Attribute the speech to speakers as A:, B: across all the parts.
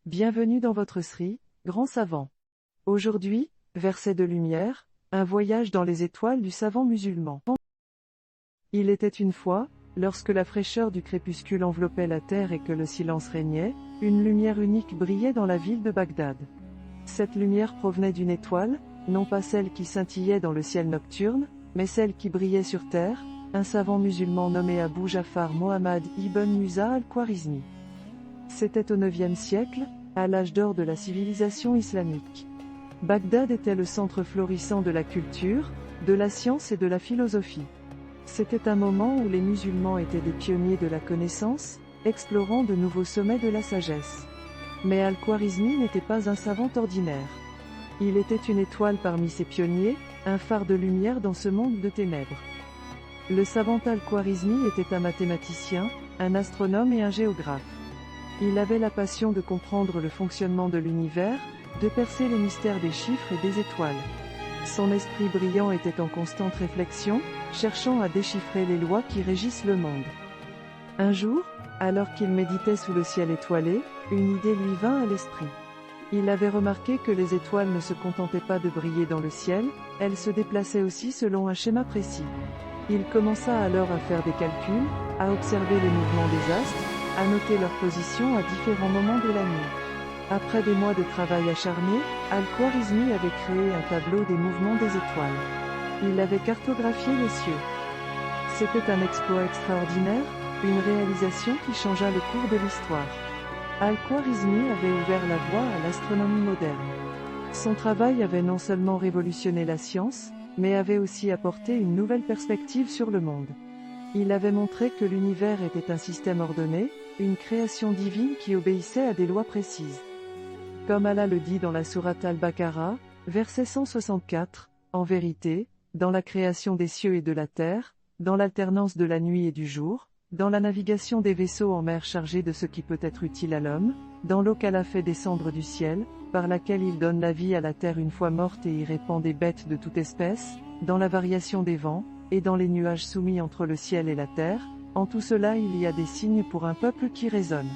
A: Bienvenue dans votre Sri, grand savant. Aujourd'hui, verset de lumière, un voyage dans les étoiles du savant musulman. Il était une fois, lorsque la fraîcheur du crépuscule enveloppait la terre et que le silence régnait, une lumière unique brillait dans la ville de Bagdad. Cette lumière provenait d'une étoile, non pas celle qui scintillait dans le ciel nocturne, mais celle qui brillait sur terre, un savant musulman nommé Abu Ja'far Mohammad ibn Musa al-Khwarizmi. C'était au IXe siècle, à l'âge d'or de la civilisation islamique. Bagdad était le centre florissant de la culture, de la science et de la philosophie. C'était un moment où les musulmans étaient des pionniers de la connaissance, explorant de nouveaux sommets de la sagesse. Mais Al-Khwarizmi n'était pas un savant ordinaire. Il était une étoile parmi ces pionniers, un phare de lumière dans ce monde de ténèbres. Le savant Al-Khwarizmi était un mathématicien, un astronome et un géographe. Il avait la passion de comprendre le fonctionnement de l'univers, de percer les mystères des chiffres et des étoiles. Son esprit brillant était en constante réflexion, cherchant à déchiffrer les lois qui régissent le monde. Un jour, alors qu'il méditait sous le ciel étoilé, une idée lui vint à l'esprit. Il avait remarqué que les étoiles ne se contentaient pas de briller dans le ciel, elles se déplaçaient aussi selon un schéma précis. Il commença alors à faire des calculs, à observer les mouvements des astres, à noter leur position à différents moments de la nuit. Après des mois de travail acharné, Al-Khwarizmi avait créé un tableau des mouvements des étoiles. Il avait cartographié les cieux. C'était un exploit extraordinaire, une réalisation qui changea le cours de l'histoire. Al-Khwarizmi avait ouvert la voie à l'astronomie moderne. Son travail avait non seulement révolutionné la science, mais avait aussi apporté une nouvelle perspective sur le monde. Il avait montré que l'univers était un système ordonné, une création divine qui obéissait à des lois précises. Comme Allah le dit dans la sourate Al-Baqarah, verset 164, en vérité, dans la création des cieux et de la terre, dans l'alternance de la nuit et du jour, dans la navigation des vaisseaux en mer chargés de ce qui peut être utile à l'homme, dans l'eau qu'Allah fait descendre du ciel, par laquelle il donne la vie à la terre une fois morte et y répand des bêtes de toute espèce, dans la variation des vents, et dans les nuages soumis entre le ciel et la terre, en tout cela il y a des signes pour un peuple qui raisonne.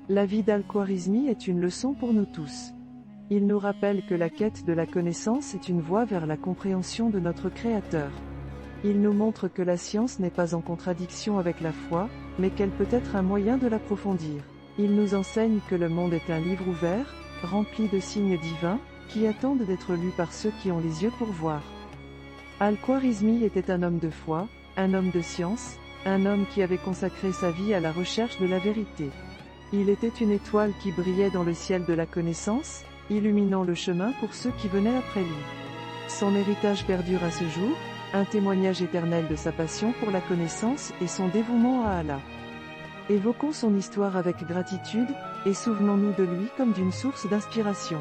A: La vie d'Al-Khwarizmi est une leçon pour nous tous. Il nous rappelle que la quête de la connaissance est une voie vers la compréhension de notre Créateur. Il nous montre que la science n'est pas en contradiction avec la foi, mais qu'elle peut être un moyen de l'approfondir. Il nous enseigne que le monde est un livre ouvert, rempli de signes divins, qui attendent d'être lus par ceux qui ont les yeux pour voir. Al-Khwarizmi était un homme de foi, un homme de science, un homme qui avait consacré sa vie à la recherche de la vérité. Il était une étoile qui brillait dans le ciel de la connaissance, illuminant le chemin pour ceux qui venaient après lui. Son héritage perdure à ce jour, un témoignage éternel de sa passion pour la connaissance et son dévouement à Allah. Évoquons son histoire avec gratitude, et souvenons-nous de lui comme d'une source d'inspiration.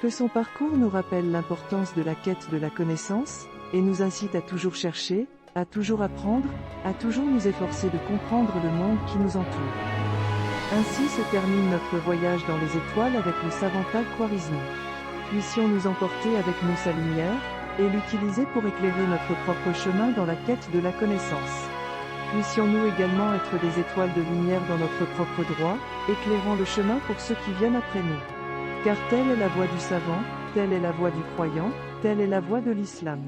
A: Que son parcours nous rappelle l'importance de la quête de la connaissance, et nous incite à toujours chercher, à toujours apprendre, à toujours nous efforcer de comprendre le monde qui nous entoure. Ainsi se termine notre voyage dans les étoiles avec le savant Al-Khwarizmi. Puissions-nous emporter avec nous sa lumière, et l'utiliser pour éclairer notre propre chemin dans la quête de la connaissance. Puissions-nous également être des étoiles de lumière dans notre propre droit, éclairant le chemin pour ceux qui viennent après nous. Car telle est la voie du savant, telle est la voie du croyant, telle est la voie de l'islam.